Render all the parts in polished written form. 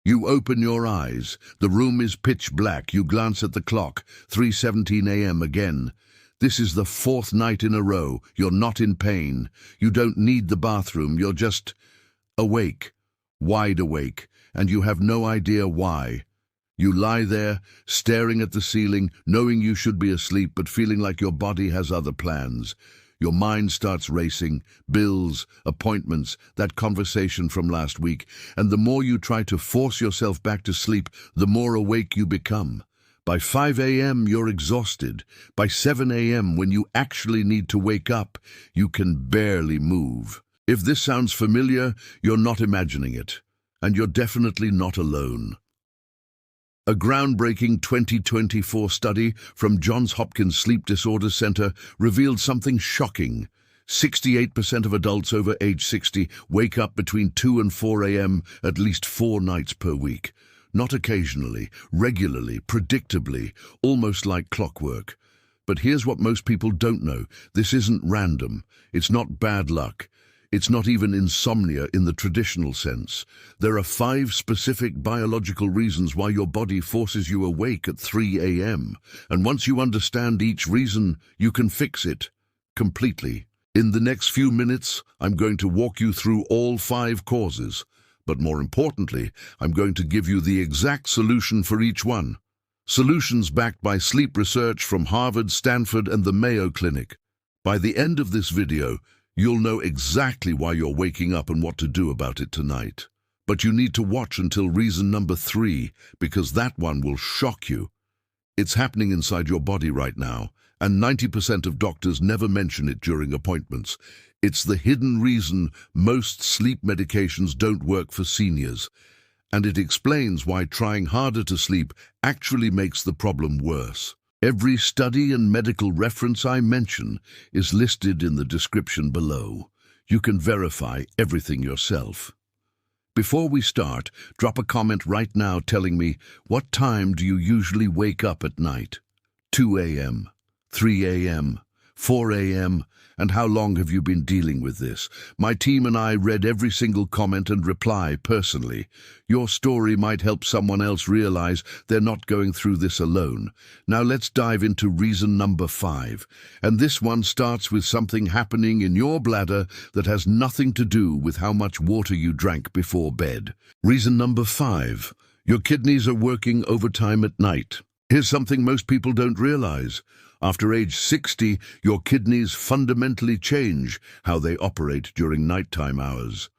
You open your eyes. The room is pitch black. You glance at the clock. 3:17 a.m. again. This is the fourth night in a row. You're not in pain. You don't need the bathroom. You're just awake, wide awake, and you have no idea why. You lie there, staring at the ceiling, knowing you should be asleep, but feeling like your body has other plans. Your mind starts racing, bills, appointments, that conversation from last week, and the more you try to force yourself back to sleep, the more awake you become. By 5 a.m. you're exhausted. By 7 a.m. when you actually need to wake up, you can barely move. If this sounds familiar, you're not imagining it, and you're definitely not alone. A groundbreaking 2024 study from Johns Hopkins Sleep Disorders Center revealed something shocking. 68% of adults over age 60 wake up between 2 and 4 a.m. at least 4 nights per week. Not occasionally, regularly, predictably, almost like clockwork. But here's what most people don't know. This isn't random. It's not bad luck. It's not even insomnia in the traditional sense. There are 5 specific biological reasons why your body forces you awake at 3 a.m. And once you understand each reason, you can fix it completely. In the next few minutes, I'm going to walk you through all 5 causes. But more importantly, I'm going to give you the exact solution for each one. Solutions backed by sleep research from Harvard, Stanford, and the Mayo Clinic. By the end of this video, you'll know exactly why you're waking up and what to do about it tonight. But you need to watch until reason number 3, because that one will shock you. It's happening inside your body right now, and 90% of doctors never mention it during appointments. It's the hidden reason most sleep medications don't work for seniors, and it explains why trying harder to sleep actually makes the problem worse. Every study and medical reference I mention is listed in the description below. You can verify everything yourself. Before we start, drop a comment right now telling me, what time do you usually wake up at night? 2 a.m., 3 a.m., 4 a.m., and how long have you been dealing with this? My team and I read every single comment and reply personally. Your story might help someone else realize they're not going through this alone. Now let's dive into reason number 5. And this one starts with something happening in your bladder that has nothing to do with how much water you drank before bed. Reason number 5. Your kidneys are working overtime at night. Here's something most people don't realize. After age 60, your kidneys fundamentally change how they operate during nighttime hours.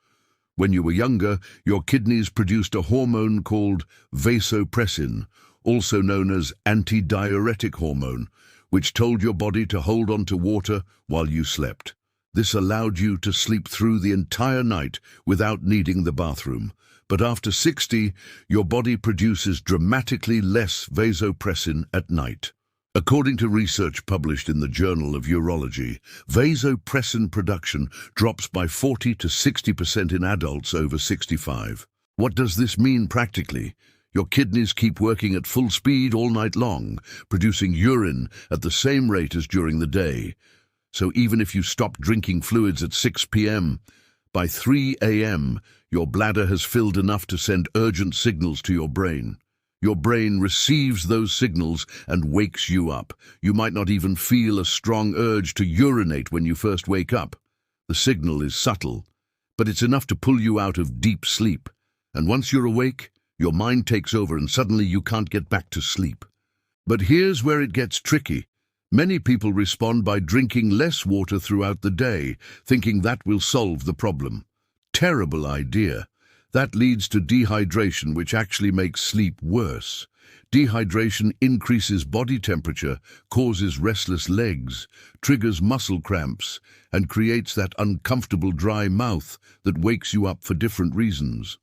When you were younger, your kidneys produced a hormone called vasopressin, also known as antidiuretic hormone, which told your body to hold on to water while you slept. This allowed you to sleep through the entire night without needing the bathroom. But after 60, your body produces dramatically less vasopressin at night. According to research published in the Journal of Urology, vasopressin production drops by 40 to 60% in adults over 65. What does this mean practically? Your kidneys keep working at full speed all night long, producing urine at the same rate as during the day. So even if you stop drinking fluids at 6 p.m., by 3 a.m., your bladder has filled enough to send urgent signals to your brain. Your brain receives those signals and wakes you up. You might not even feel a strong urge to urinate when you first wake up. The signal is subtle, but it's enough to pull you out of deep sleep. And once you're awake, your mind takes over and suddenly you can't get back to sleep. But here's where it gets tricky. Many people respond by drinking less water throughout the day, thinking that will solve the problem. Terrible idea. That leads to dehydration, which actually makes sleep worse. Dehydration increases body temperature, causes restless legs, triggers muscle cramps, and creates that uncomfortable dry mouth that wakes you up for different reasons.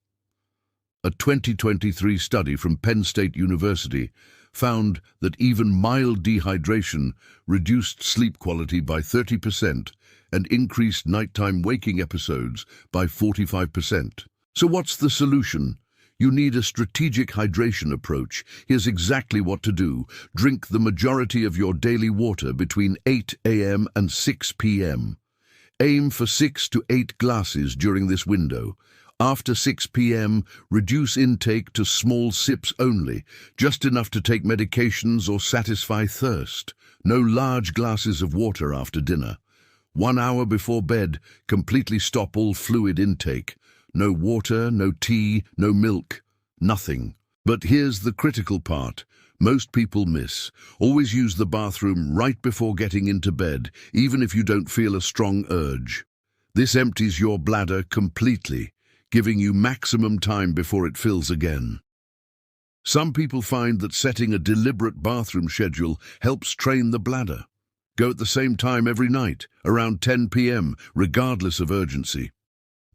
A 2023 study from Penn State University found that even mild dehydration reduced sleep quality by 30% and increased nighttime waking episodes by 45%. So what's the solution? You need a strategic hydration approach. Here's exactly what to do. Drink the majority of your daily water between 8 a.m. and 6 p.m. Aim for 6 to 8 glasses during this window. After 6 p.m., reduce intake to small sips only, just enough to take medications or satisfy thirst. No large glasses of water after dinner. 1 hour before bed, completely stop all fluid intake. No water, no tea, no milk, nothing. But here's the critical part. Most people miss. Always use the bathroom right before getting into bed, even if you don't feel a strong urge. This empties your bladder completely, giving you maximum time before it fills again. Some people find that setting a deliberate bathroom schedule helps train the bladder. Go at the same time every night, around 10 p.m., regardless of urgency.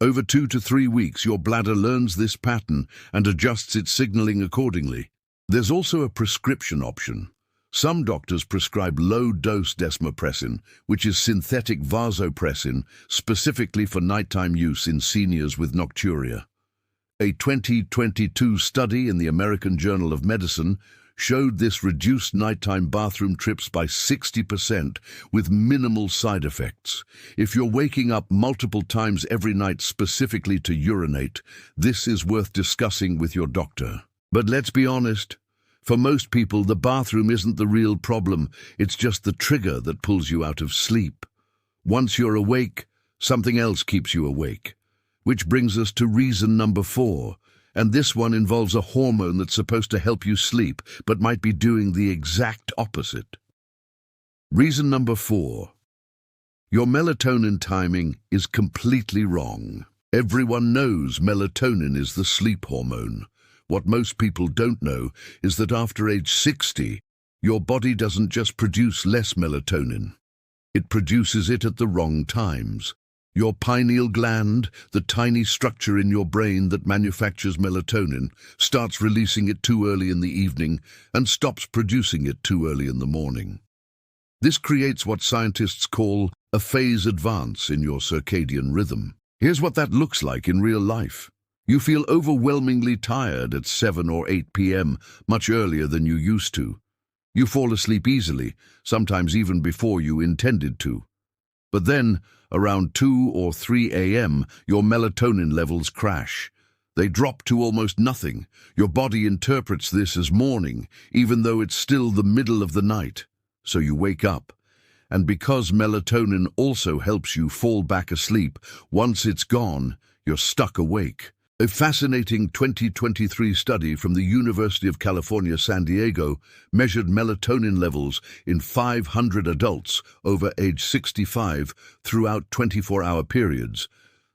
Over 2 to 3 weeks, your bladder learns this pattern and adjusts its signaling accordingly. There's also a prescription option. Some doctors prescribe low-dose desmopressin, which is synthetic vasopressin, specifically for nighttime use in seniors with nocturia. A 2022 study in the American Journal of Medicine showed this reduced nighttime bathroom trips by 60% with minimal side effects. If you're waking up multiple times every night specifically to urinate, this is worth discussing with your doctor. But let's be honest. For most people, the bathroom isn't the real problem. It's just the trigger that pulls you out of sleep. Once you're awake, something else keeps you awake. Which brings us to reason number 4. And this one involves a hormone that's supposed to help you sleep, but might be doing the exact opposite. Reason number 4. Your melatonin timing is completely wrong. Everyone knows melatonin is the sleep hormone. What most people don't know is that after age 60, your body doesn't just produce less melatonin. It produces it at the wrong times. Your pineal gland, the tiny structure in your brain that manufactures melatonin, starts releasing it too early in the evening and stops producing it too early in the morning. This creates what scientists call a phase advance in your circadian rhythm. Here's what that looks like in real life. You feel overwhelmingly tired at 7 or 8 p.m., much earlier than you used to. You fall asleep easily, sometimes even before you intended to. But then, around 2 or 3 a.m., your melatonin levels crash. They drop to almost nothing. Your body interprets this as morning, even though it's still the middle of the night. So you wake up. And because melatonin also helps you fall back asleep, once it's gone, you're stuck awake. A fascinating 2023 study from the University of California, San Diego measured melatonin levels in 500 adults over age 65 throughout 24-hour periods.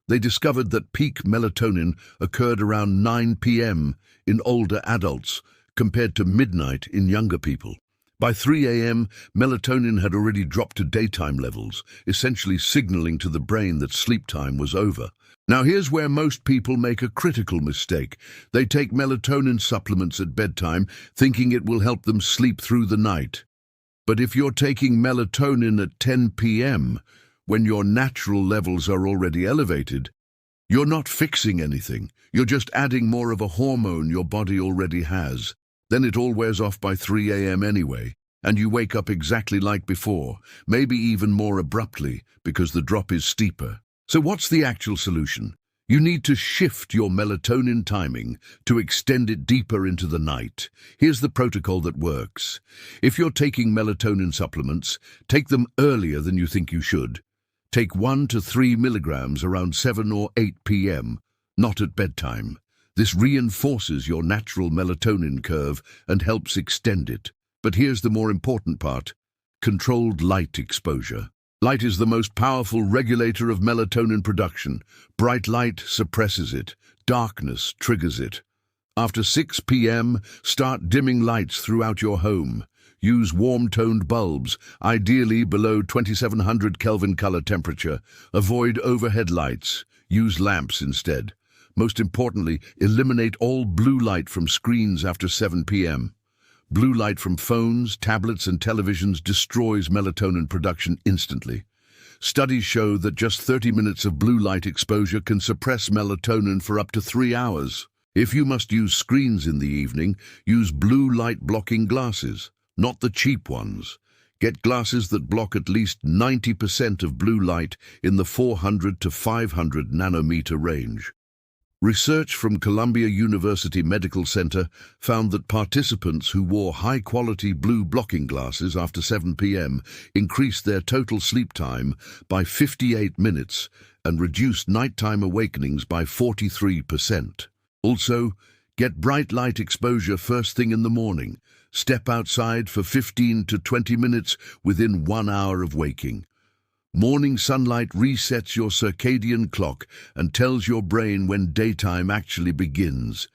They discovered that peak melatonin occurred around 9 p.m. in older adults compared to midnight in younger people. By 3 a.m., melatonin had already dropped to daytime levels, essentially signaling to the brain that sleep time was over. Now here's where most people make a critical mistake. They take melatonin supplements at bedtime, thinking it will help them sleep through the night. But if you're taking melatonin at 10 p.m., when your natural levels are already elevated, you're not fixing anything. You're just adding more of a hormone your body already has. Then it all wears off by 3 a.m. anyway, and you wake up exactly like before, maybe even more abruptly because the drop is steeper. So what's the actual solution? You need to shift your melatonin timing to extend it deeper into the night. Here's the protocol that works. If you're taking melatonin supplements, take them earlier than you think you should. Take 1 to 3 milligrams around 7 or 8 p.m., not at bedtime. This reinforces your natural melatonin curve and helps extend it. But here's the more important part: controlled light exposure. Light is the most powerful regulator of melatonin production. Bright light suppresses it. Darkness triggers it. After 6 p.m., start dimming lights throughout your home. Use warm-toned bulbs, ideally below 2700 Kelvin color temperature. Avoid overhead lights. Use lamps instead. Most importantly, eliminate all blue light from screens after 7 p.m. Blue light from phones, tablets, and televisions destroys melatonin production instantly. Studies show that just 30 minutes of blue light exposure can suppress melatonin for up to 3 hours. If you must use screens in the evening, use blue light blocking glasses, not the cheap ones. Get glasses that block at least 90% of blue light in the 400 to 500 nanometer range. Research from Columbia University Medical Center found that participants who wore high-quality blue blocking glasses after 7 p.m. increased their total sleep time by 58 minutes and reduced nighttime awakenings by 43%. Also, get bright light exposure first thing in the morning. Step outside for 15 to 20 minutes within 1 hour of waking. Morning sunlight resets your circadian clock and tells your brain when daytime actually begins.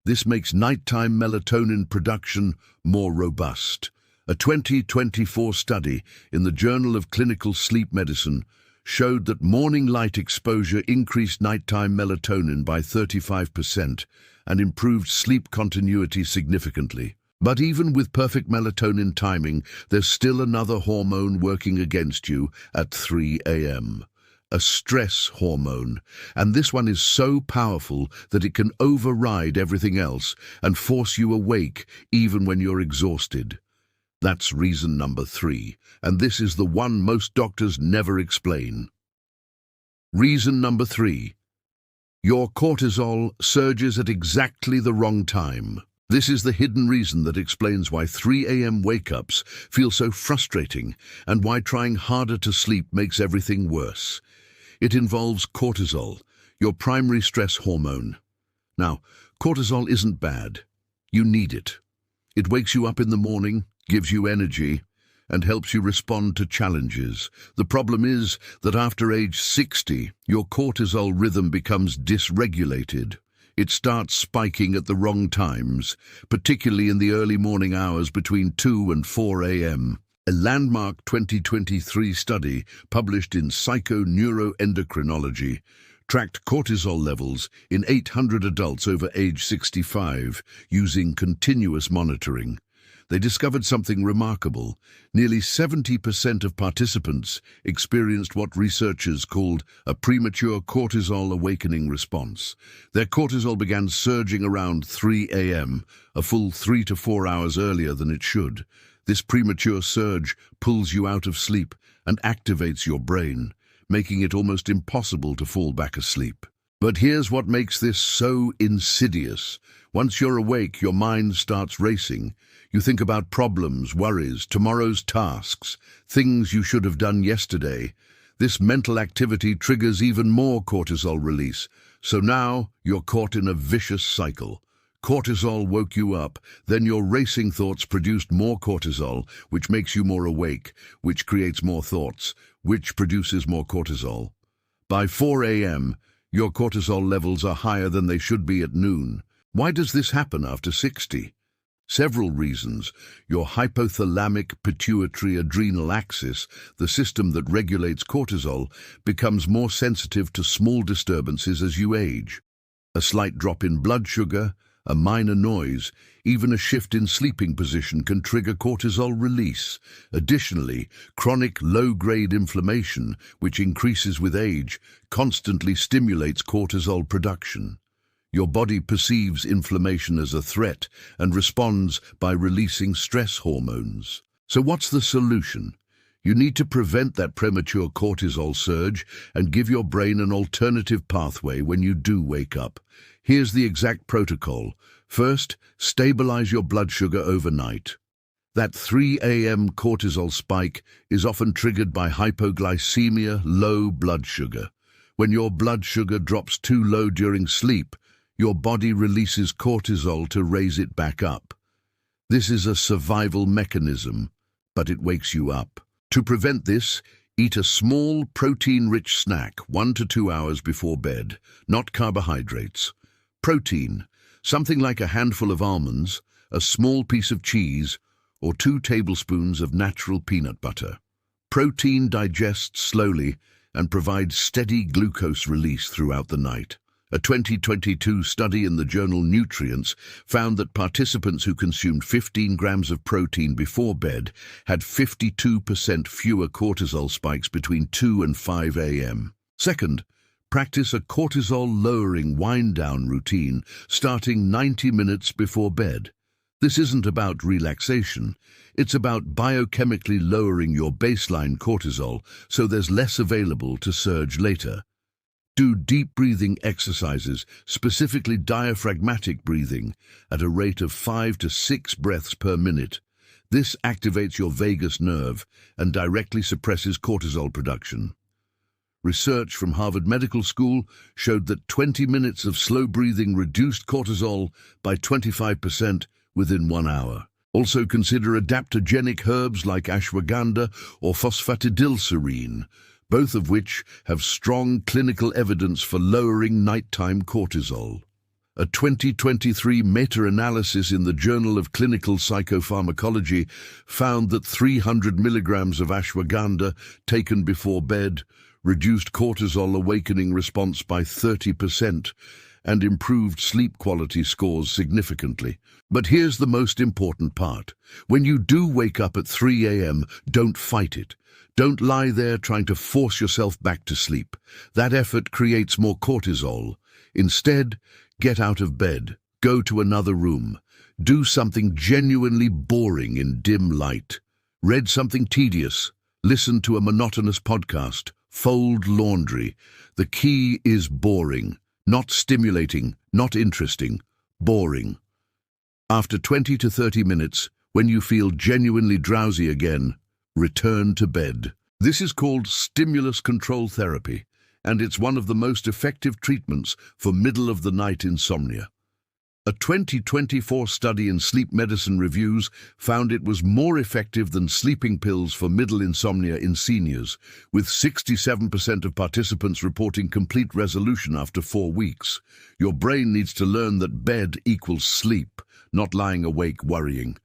This makes nighttime melatonin production more robust. A 2024 study in the Journal of Clinical Sleep Medicine showed that morning light exposure increased nighttime melatonin by 35% and improved sleep continuity significantly. But even with perfect melatonin timing, there's still another hormone working against you at 3 a.m. A stress hormone. And this one is so powerful that it can override everything else and force you awake even when you're exhausted. That's reason number 3, and this is the one most doctors never explain. Reason number 3. Your cortisol surges at exactly the wrong time. This is the hidden reason that explains why 3 a.m. wake-ups feel so frustrating and why trying harder to sleep makes everything worse. It involves cortisol, your primary stress hormone. Now, cortisol isn't bad. You need it. It wakes you up in the morning, gives you energy, and helps you respond to challenges. The problem is that after age 60, your cortisol rhythm becomes dysregulated. It starts spiking at the wrong times, particularly in the early morning hours between 2 and 4 a.m. A landmark 2023 study published in Psychoneuroendocrinology tracked cortisol levels in 800 adults over age 65 using continuous monitoring. They discovered something remarkable. Nearly 70% of participants experienced what researchers called a premature cortisol awakening response. Their cortisol began surging around 3 a.m., a full 3 to 4 hours earlier than it should. This premature surge pulls you out of sleep and activates your brain, making it almost impossible to fall back asleep. But here's what makes this so insidious. Once you're awake, your mind starts racing. You think about problems, worries, tomorrow's tasks, things you should have done yesterday. This mental activity triggers even more cortisol release. So now you're caught in a vicious cycle. Cortisol woke you up, then your racing thoughts produced more cortisol, which makes you more awake, which creates more thoughts, which produces more cortisol. By 4 a.m., your cortisol levels are higher than they should be at noon. Why does this happen after 60? Several reasons. Your hypothalamic pituitary adrenal axis, the system that regulates cortisol, becomes more sensitive to small disturbances as you age. A slight drop in blood sugar, a minor noise, even a shift in sleeping position can trigger cortisol release. Additionally, chronic low-grade inflammation, which increases with age, constantly stimulates cortisol production. Your body perceives inflammation as a threat and responds by releasing stress hormones. So what's the solution? You need to prevent that premature cortisol surge and give your brain an alternative pathway when you do wake up. Here's the exact protocol. First, stabilize your blood sugar overnight. That 3 a.m. cortisol spike is often triggered by hypoglycemia, low blood sugar. When your blood sugar drops too low during sleep, your body releases cortisol to raise it back up. This is a survival mechanism, but it wakes you up. To prevent this, eat a small protein-rich snack 1 to 2 hours before bed, not carbohydrates. Protein, something like a handful of almonds, a small piece of cheese, or 2 tablespoons of natural peanut butter. Protein digests slowly and provides steady glucose release throughout the night. A 2022 study in the journal Nutrients found that participants who consumed 15 grams of protein before bed had 52% fewer cortisol spikes between 2 and 5 a.m. Second, practice a cortisol-lowering wind-down routine starting 90 minutes before bed. This isn't about relaxation. It's about biochemically lowering your baseline cortisol so there's less available to surge later. Do deep breathing exercises, specifically diaphragmatic breathing, at a rate of 5 to 6 breaths per minute. This activates your vagus nerve and directly suppresses cortisol production. Research from Harvard Medical School showed that 20 minutes of slow breathing reduced cortisol by 25% within 1 hour. Also consider adaptogenic herbs like ashwagandha or phosphatidylserine, both of which have strong clinical evidence for lowering nighttime cortisol. A 2023 meta-analysis in the Journal of Clinical Psychopharmacology found that 300 milligrams of ashwagandha taken before bed reduced cortisol awakening response by 30% and improved sleep quality scores significantly. But here's the most important part. When you do wake up at 3 a.m., don't fight it. Don't lie there trying to force yourself back to sleep. That effort creates more cortisol. Instead, get out of bed, go to another room, do something genuinely boring in dim light. Read something tedious, listen to a monotonous podcast, fold laundry. The key is boring, not stimulating, not interesting, boring. After 20 to 30 minutes, when you feel genuinely drowsy again, return to bed. This is called stimulus control therapy, and it's one of the most effective treatments for middle-of-the-night insomnia. A 2024 study in Sleep Medicine Reviews found it was more effective than sleeping pills for middle insomnia in seniors, with 67% of participants reporting complete resolution after 4 weeks. Your brain needs to learn that bed equals sleep, not lying awake worrying.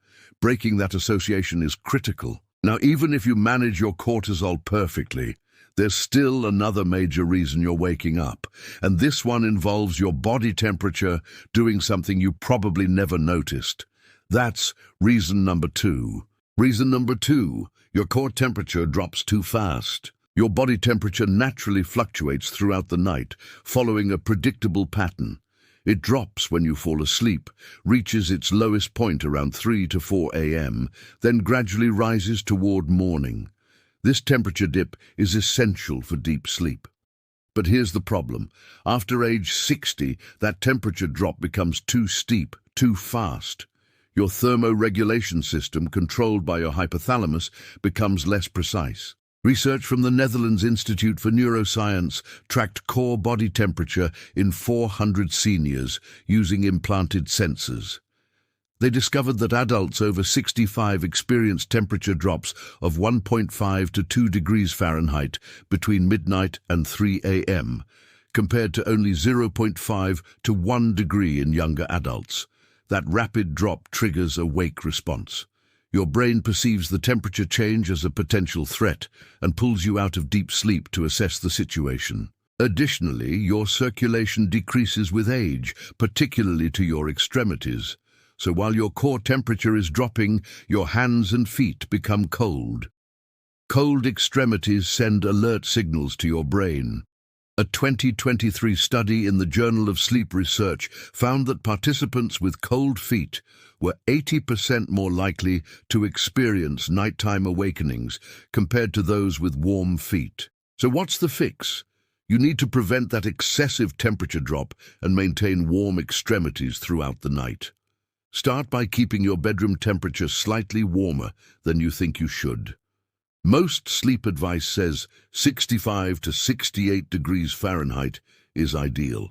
Breaking that association is critical. Now, even if you manage your cortisol perfectly, there's still another major reason you're waking up, and this one involves your body temperature doing something you probably never noticed. That's reason number 2. Reason number 2, your core temperature drops too fast. Your body temperature naturally fluctuates throughout the night, following a predictable pattern. It drops when you fall asleep, reaches its lowest point around 3 to 4 a.m., then gradually rises toward morning. This temperature dip is essential for deep sleep. But here's the problem. After age 60, that temperature drop becomes too steep, too fast. Your thermoregulation system, controlled by your hypothalamus, becomes less precise. Research from the Netherlands Institute for Neuroscience tracked core body temperature in 400 seniors using implanted sensors. They discovered that adults over 65 experienced temperature drops of 1.5 to 2 degrees Fahrenheit between midnight and 3 a.m., compared to only 0.5 to 1 degree in younger adults. That rapid drop triggers a wake response. Your brain perceives the temperature change as a potential threat and pulls you out of deep sleep to assess the situation. Additionally, your circulation decreases with age, particularly to your extremities. So while your core temperature is dropping, your hands and feet become cold. Cold extremities send alert signals to your brain. A 2023 study in the Journal of Sleep Research found that participants with cold feet were 80% more likely to experience nighttime awakenings compared to those with warm feet. So what's the fix? You need to prevent that excessive temperature drop and maintain warm extremities throughout the night. Start by keeping your bedroom temperature slightly warmer than you think you should. Most sleep advice says 65 to 68 degrees Fahrenheit is ideal.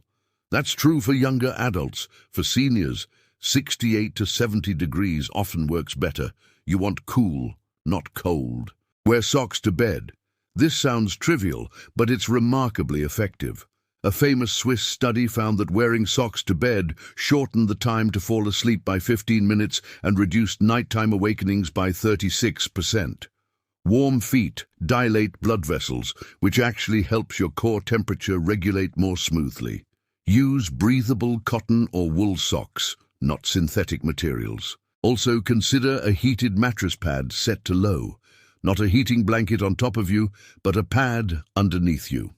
That's true for younger adults. For seniors, 68 to 70 degrees often works better. You want cool, not cold. Wear socks to bed. This sounds trivial, but it's remarkably effective. A famous Swiss study found that wearing socks to bed shortened the time to fall asleep by 15 minutes and reduced nighttime awakenings by 36%. Warm feet dilate blood vessels, which actually helps your core temperature regulate more smoothly. Use breathable cotton or wool socks, not synthetic materials. Also consider a heated mattress pad set to low, not a heating blanket on top of you, but a pad underneath you.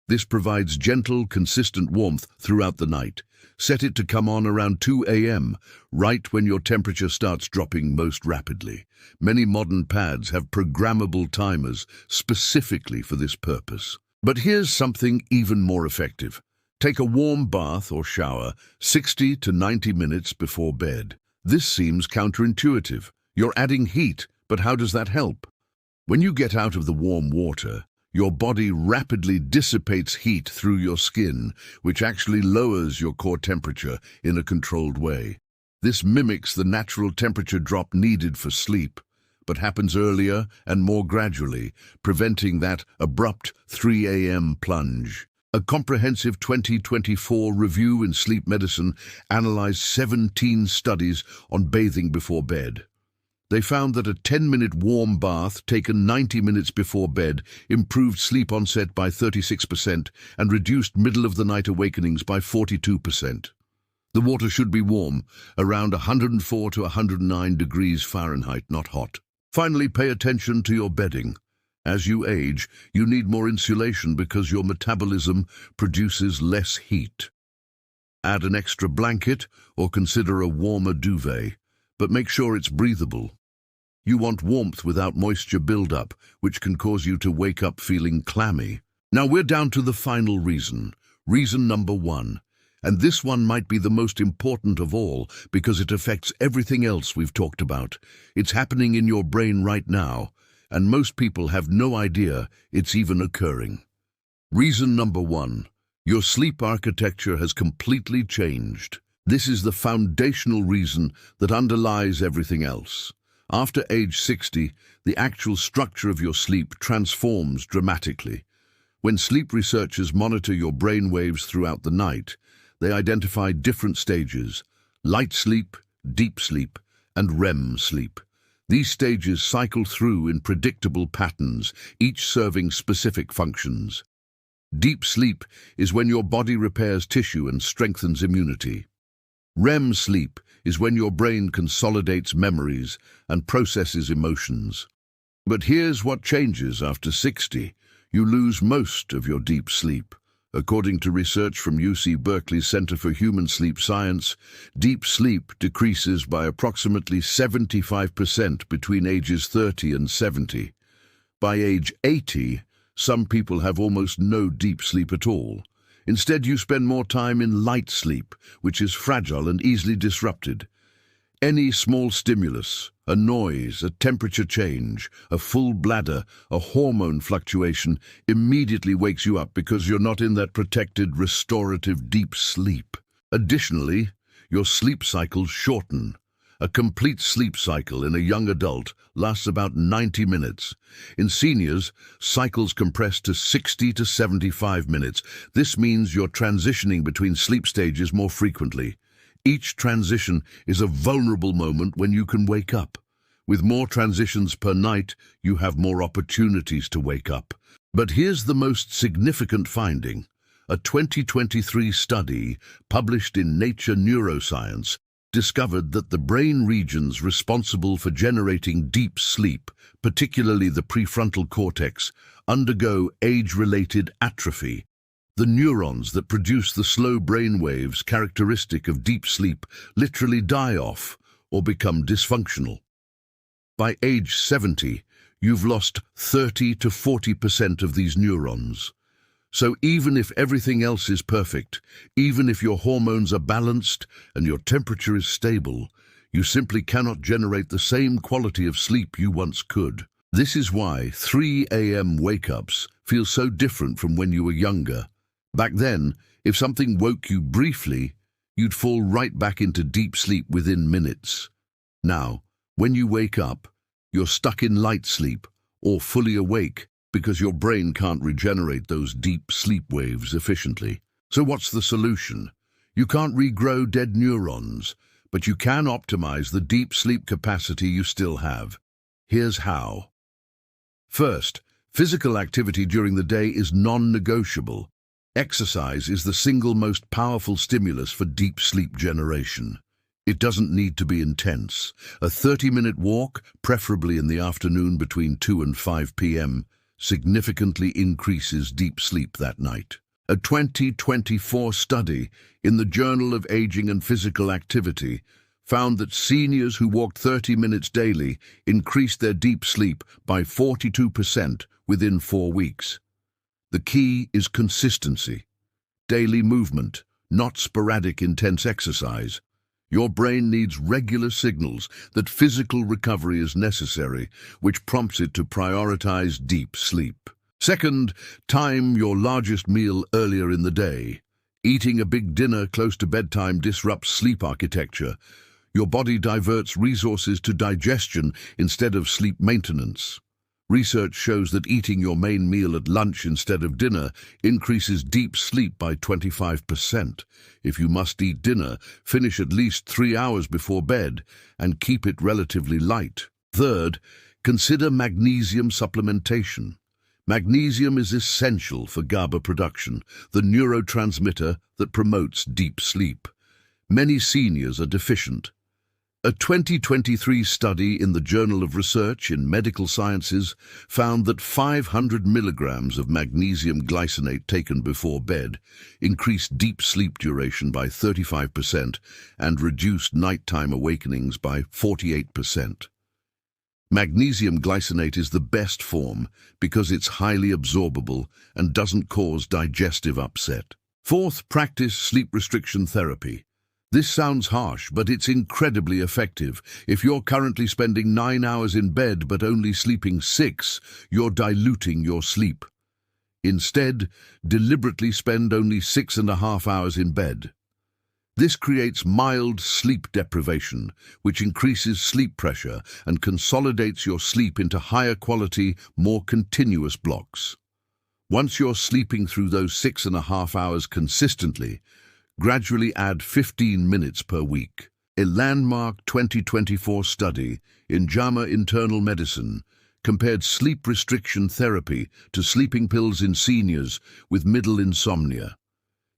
This provides gentle, consistent warmth throughout the night. Set it to come on around 2 a.m., right when your temperature starts dropping most rapidly. Many modern pads have programmable timers specifically for this purpose. But here's something even more effective. Take a warm bath or shower 60 to 90 minutes before bed. This seems counterintuitive. You're adding heat, but how does that help? When you get out of the warm water, your body rapidly dissipates heat through your skin, which actually lowers your core temperature in a controlled way. This mimics the natural temperature drop needed for sleep, but happens earlier and more gradually, preventing that abrupt 3 a.m. plunge. A comprehensive 2024 review in sleep medicine analyzed 17 studies on bathing before bed. They found that a 10-minute warm bath taken 90 minutes before bed improved sleep onset by 36% and reduced middle-of-the-night awakenings by 42%. The water should be warm, around 104 to 109 degrees Fahrenheit, not hot. Finally, pay attention to your bedding. As you age, you need more insulation because your metabolism produces less heat. Add an extra blanket or consider a warmer duvet, but make sure it's breathable. You want warmth without moisture buildup, which can cause you to wake up feeling clammy. Now we're down to the final reason. Reason number 1. And this one might be the most important of all because it affects everything else we've talked about. It's happening in your brain right now, and most people have no idea it's even occurring. Reason number 1. Your sleep architecture has completely changed. This is the foundational reason that underlies everything else. After age 60, the actual structure of your sleep transforms dramatically. When sleep researchers monitor your brain waves throughout the night, they identify different stages: light sleep, deep sleep, and REM sleep. These stages cycle through in predictable patterns, each serving specific functions. Deep sleep is when your body repairs tissue and strengthens immunity. REM sleep is when your brain consolidates memories and processes emotions. But here's what changes after 60. You lose most of your deep sleep. According to research from UC Berkeley's Center for Human Sleep Science, deep sleep decreases by approximately 75% between ages 30 and 70. By age 80, some people have almost no deep sleep at all. Instead, you spend more time in light sleep, which is fragile and easily disrupted. Any small stimulus, a noise, a temperature change, a full bladder, a hormone fluctuation immediately wakes you up because you're not in that protected, restorative deep sleep. Additionally, your sleep cycles shorten. A complete sleep cycle in a young adult lasts about 90 minutes. In seniors, cycles compress to 60 to 75 minutes. This means you're transitioning between sleep stages more frequently. Each transition is a vulnerable moment when you can wake up. With more transitions per night, you have more opportunities to wake up. But here's the most significant finding. A 2023 study published in Nature Neuroscience discovered that the brain regions responsible for generating deep sleep, particularly the prefrontal cortex, undergo age-related atrophy. The neurons that produce the slow brain waves characteristic of deep sleep literally die off or become dysfunctional. By age 70, you've lost 30 to 40% of these neurons. So even if everything else is perfect, even if your hormones are balanced and your temperature is stable, you simply cannot generate the same quality of sleep you once could. This is why 3 a.m. wake-ups feel so different from when you were younger. Back then, if something woke you briefly, you'd fall right back into deep sleep within minutes. Now, when you wake up, you're stuck in light sleep or fully awake because your brain can't regenerate those deep sleep waves efficiently. So what's the solution? You can't regrow dead neurons, but you can optimize the deep sleep capacity you still have. Here's how. First, physical activity during the day is non-negotiable. Exercise is the single most powerful stimulus for deep sleep generation. It doesn't need to be intense. A 30-minute walk, preferably in the afternoon between 2 and 5 p.m., significantly increases deep sleep that night. A 2024 study in the Journal of Aging and Physical Activity found that seniors who walked 30 minutes daily increased their deep sleep by 42% within 4 weeks. The key is consistency. Daily movement, not sporadic intense exercise. Your brain needs regular signals that physical recovery is necessary, which prompts it to prioritize deep sleep. Second, time your largest meal earlier in the day. Eating a big dinner close to bedtime disrupts sleep architecture. Your body diverts resources to digestion instead of sleep maintenance. Research shows that eating your main meal at lunch instead of dinner increases deep sleep by 25%. If you must eat dinner, finish at least 3 hours before bed and keep it relatively light. Third, consider magnesium supplementation. Magnesium is essential for GABA production, the neurotransmitter that promotes deep sleep. Many seniors are deficient. A 2023 study in the Journal of Research in Medical Sciences found that 500 milligrams of magnesium glycinate taken before bed increased deep sleep duration by 35% and reduced nighttime awakenings by 48%. Magnesium glycinate is the best form because it's highly absorbable and doesn't cause digestive upset. Fourth, practice sleep restriction therapy. This sounds harsh, but it's incredibly effective. If you're currently spending 9 hours in bed but only sleeping 6, you're diluting your sleep. Instead, deliberately spend only 6.5 hours in bed. This creates mild sleep deprivation, which increases sleep pressure and consolidates your sleep into higher quality, more continuous blocks. Once you're sleeping through those 6.5 hours consistently, gradually add 15 minutes per week. A landmark 2024 study in JAMA Internal Medicine compared sleep restriction therapy to sleeping pills in seniors with middle insomnia.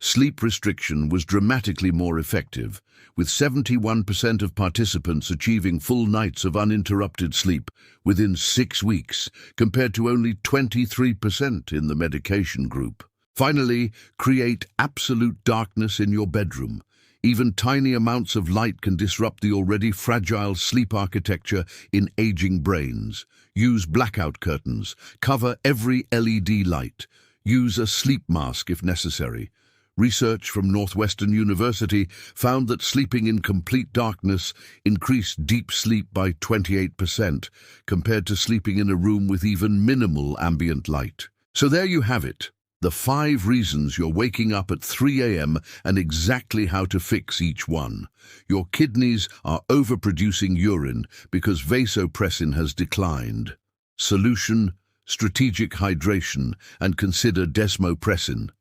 Sleep restriction was dramatically more effective, with 71% of participants achieving full nights of uninterrupted sleep within 6 weeks, compared to only 23% in the medication group. Finally, create absolute darkness in your bedroom. Even tiny amounts of light can disrupt the already fragile sleep architecture in aging brains. Use blackout curtains. Cover every LED light. Use a sleep mask if necessary. Research from Northwestern University found that sleeping in complete darkness increased deep sleep by 28% compared to sleeping in a room with even minimal ambient light. So there you have it. The 5 reasons you're waking up at 3 a.m. and exactly how to fix each one. Your kidneys are overproducing urine because vasopressin has declined. Solution: strategic hydration and consider desmopressin.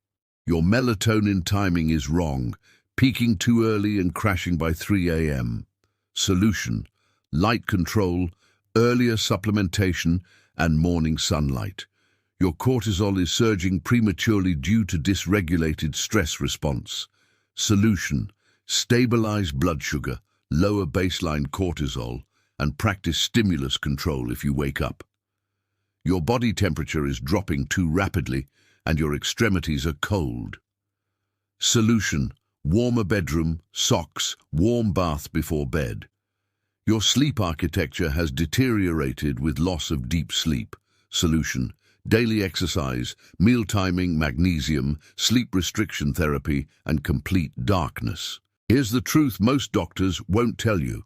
Your melatonin timing is wrong, peaking too early and crashing by 3 a.m. Solution: light control, earlier supplementation, and morning sunlight. Your cortisol is surging prematurely due to dysregulated stress response. Solution: stabilize blood sugar, lower baseline cortisol, and practice stimulus control if you wake up. Your body temperature is dropping too rapidly and your extremities are cold. Solution: warmer bedroom, socks, warm bath before bed. Your sleep architecture has deteriorated with loss of deep sleep. Solution: daily exercise, meal timing, magnesium, sleep restriction therapy, and complete darkness. Here's the truth most doctors won't tell you.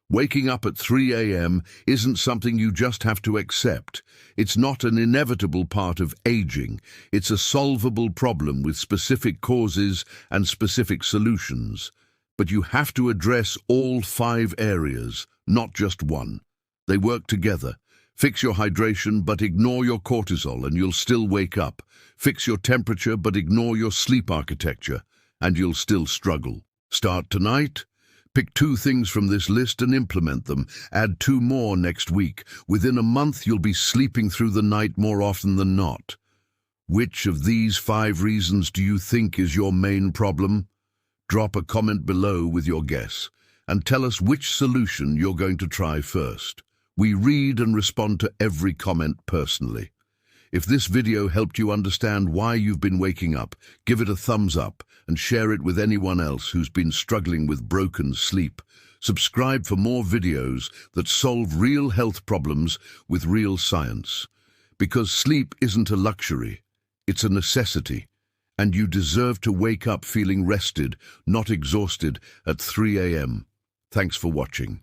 Waking up at 3 a.m. isn't something you just have to accept. It's not an inevitable part of aging. It's a solvable problem with specific causes and specific solutions. But you have to address all 5 areas, not just one. They work together. Fix your hydration, but ignore your cortisol, and you'll still wake up. Fix your temperature, but ignore your sleep architecture, and you'll still struggle. Start tonight. Pick 2 things from this list and implement them. Add 2 more next week. Within a month, you'll be sleeping through the night more often than not. Which of these 5 reasons do you think is your main problem? Drop a comment below with your guess, and tell us which solution you're going to try first. We read and respond to every comment personally. If this video helped you understand why you've been waking up, give it a thumbs up and share it with anyone else who's been struggling with broken sleep. Subscribe for more videos that solve real health problems with real science. Because sleep isn't a luxury, It's a necessity. And you deserve to wake up feeling rested, not exhausted, at 3 a.m. Thanks for watching.